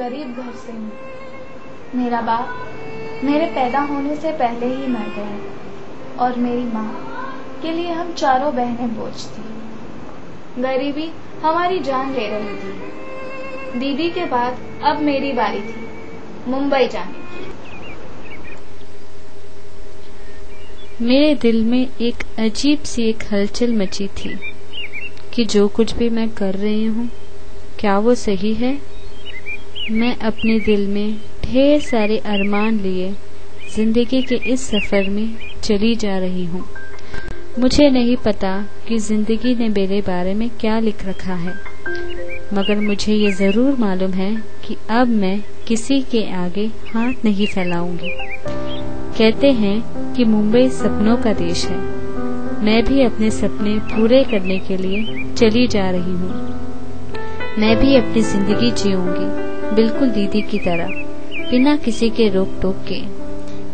गरीब घर से हूँ। मेरा बाप मेरे पैदा होने से पहले ही मर गया और मेरी माँ के लिए हम चारों बहनें बोझ थी। गरीबी हमारी जान ले रही थी। दीदी के बाद अब मेरी बारी थी मुंबई जाने की। मेरे दिल में एक अजीब सी एक हलचल मची थी कि जो कुछ भी मैं कर रही हूँ क्या वो सही है। मैं अपने दिल में ढेर सारे अरमान लिए जिंदगी के इस सफर में चली जा रही हूँ। मुझे नहीं पता कि जिंदगी ने मेरे बारे में क्या लिख रखा है, मगर मुझे ये जरूर मालूम है कि अब मैं किसी के आगे हाथ नहीं फैलाऊंगी। कहते हैं कि मुंबई सपनों का देश है। मैं भी अपने सपने पूरे करने के लिए चली जा रही हूँ। मैं भी अपनी जिंदगी जीऊंगी बिल्कुल दीदी की तरह, बिना किसी के रोक टोक के,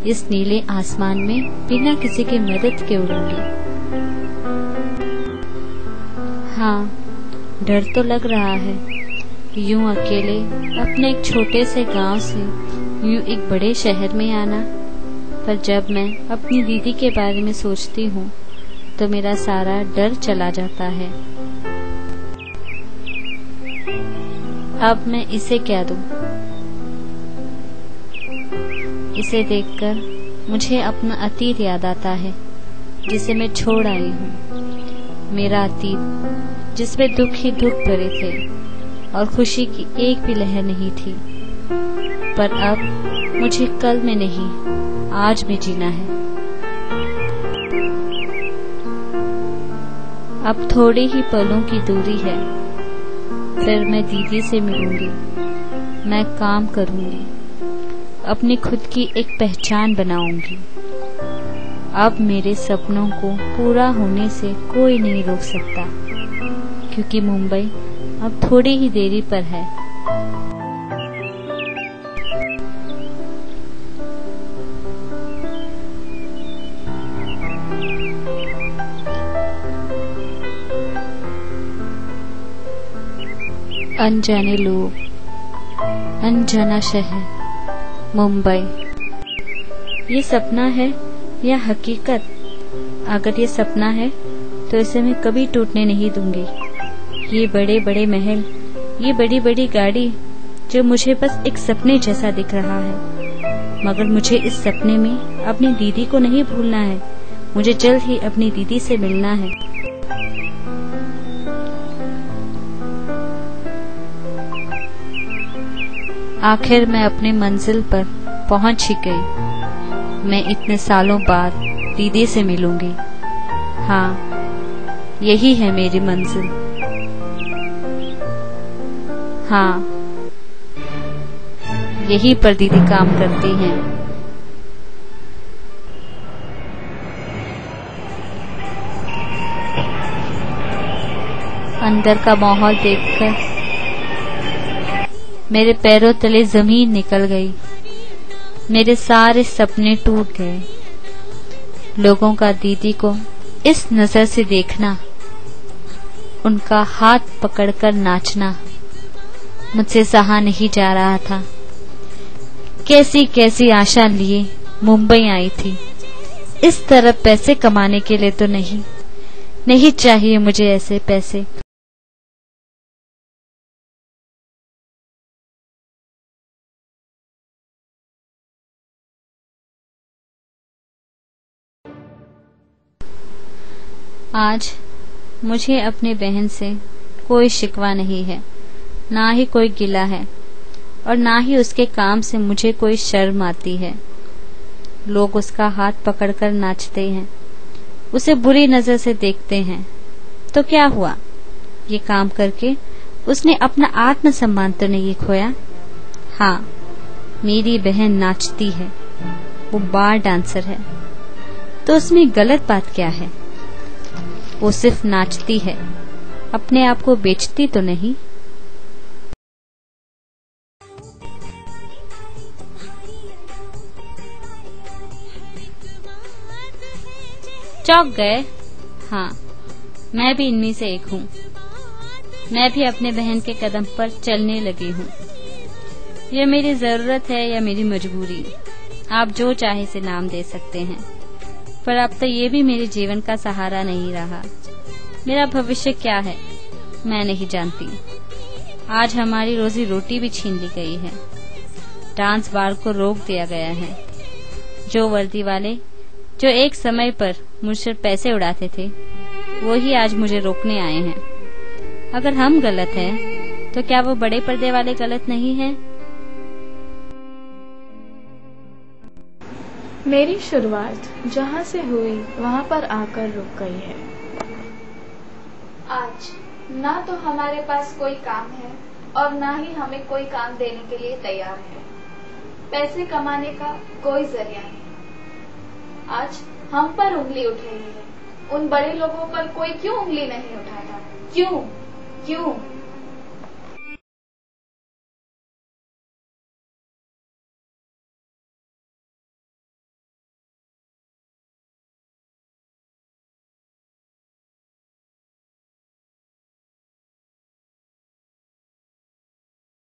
इस नीले आसमान में बिना किसी के मदद के उड़ूंगी। हाँ, डर तो लग रहा है कि यूं अकेले अपने एक छोटे से गांव से यूं एक बड़े शहर में आना, पर जब मैं अपनी दीदी के बारे में सोचती हूँ तो मेरा सारा डर चला जाता है। अब मैं इसे क्या दूं? इसे देखकर मुझे अपना अतीत याद आता है जिसे मैं छोड़ आई हूँ। मेरा अतीत जिसमें दुख ही दुख भरे थे और खुशी की एक भी लहर नहीं थी। पर अब मुझे कल में नहीं आज में जीना है। अब थोड़ी ही पलों की दूरी है, फिर मैं दीदी से मिलूंगी। मैं काम करूंगी, अपनी खुद की एक पहचान बनाऊंगी। अब मेरे सपनों को पूरा होने से कोई नहीं रोक सकता, क्योंकि मुंबई अब थोड़ी ही देरी पर है। अनजाने लोग, अनजाना शहर, मुंबई। ये सपना है या हकीकत? अगर ये सपना है तो इसे मैं कभी टूटने नहीं दूंगी। ये बड़े बड़े महल, ये बड़ी बड़ी गाड़ी जो मुझे बस एक सपने जैसा दिख रहा है, मगर मुझे इस सपने में अपनी दीदी को नहीं भूलना है। मुझे जल्द ही अपनी दीदी से मिलना है। आखिर मैं अपनी मंजिल पर पहुंच ही गई। मैं इतने सालों बाद दीदी से मिलूंगी। हाँ, यही है मेरी मंजिल। हाँ, यही पर दीदी काम करती हैं। अंदर का माहौल देखकर मेरे पैरों तले जमीन निकल गई। मेरे सारे सपने टूट गए। लोगों का दीदी को इस नजर से देखना, उनका हाथ पकड़कर नाचना मुझसे सहा नहीं जा रहा था। कैसी कैसी आशा लिए मुंबई आई थी। इस तरह पैसे कमाने के लिए तो नहीं चाहिए मुझे ऐसे पैसे। आज मुझे अपनी बहन से कोई शिकवा नहीं है, ना ही कोई गिला है, और ना ही उसके काम से मुझे कोई शर्म आती है। लोग उसका हाथ पकड़कर नाचते हैं, उसे बुरी नजर से देखते हैं, तो क्या हुआ? ये काम करके उसने अपना आत्मसम्मान तो नहीं खोया। हाँ, मेरी बहन नाचती है, वो बार डांसर है, तो उसमें गलत बात क्या है? वो सिर्फ नाचती है, अपने आप को बेचती तो नहीं। चौंक गए? हाँ, मैं भी इनमें से एक हूँ। मैं भी अपने बहन के कदम पर चलने लगी हूँ। यह मेरी जरूरत है या मेरी मजबूरी, आप जो चाहे से नाम दे सकते हैं, पर अब तक ये भी मेरे जीवन का सहारा नहीं रहा। मेरा भविष्य क्या है मैं नहीं जानती। आज हमारी रोजी रोटी भी छीन ली गई है। डांस बार को रोक दिया गया है। जो वर्दी वाले जो एक समय पर मुझसे पैसे उड़ाते थे, वो ही आज मुझे रोकने आए हैं। अगर हम गलत हैं, तो क्या वो बड़े पर्दे वाले गलत नहीं हैं? मेरी शुरुआत जहाँ से हुई वहाँ पर आकर रुक गई है। आज ना तो हमारे पास कोई काम है और ना ही हमें कोई काम देने के लिए तैयार है। पैसे कमाने का कोई जरिया नहीं। आज हम पर उंगली उठ रही है। उन बड़े लोगों पर कोई क्यों उंगली नहीं उठाता? क्यों?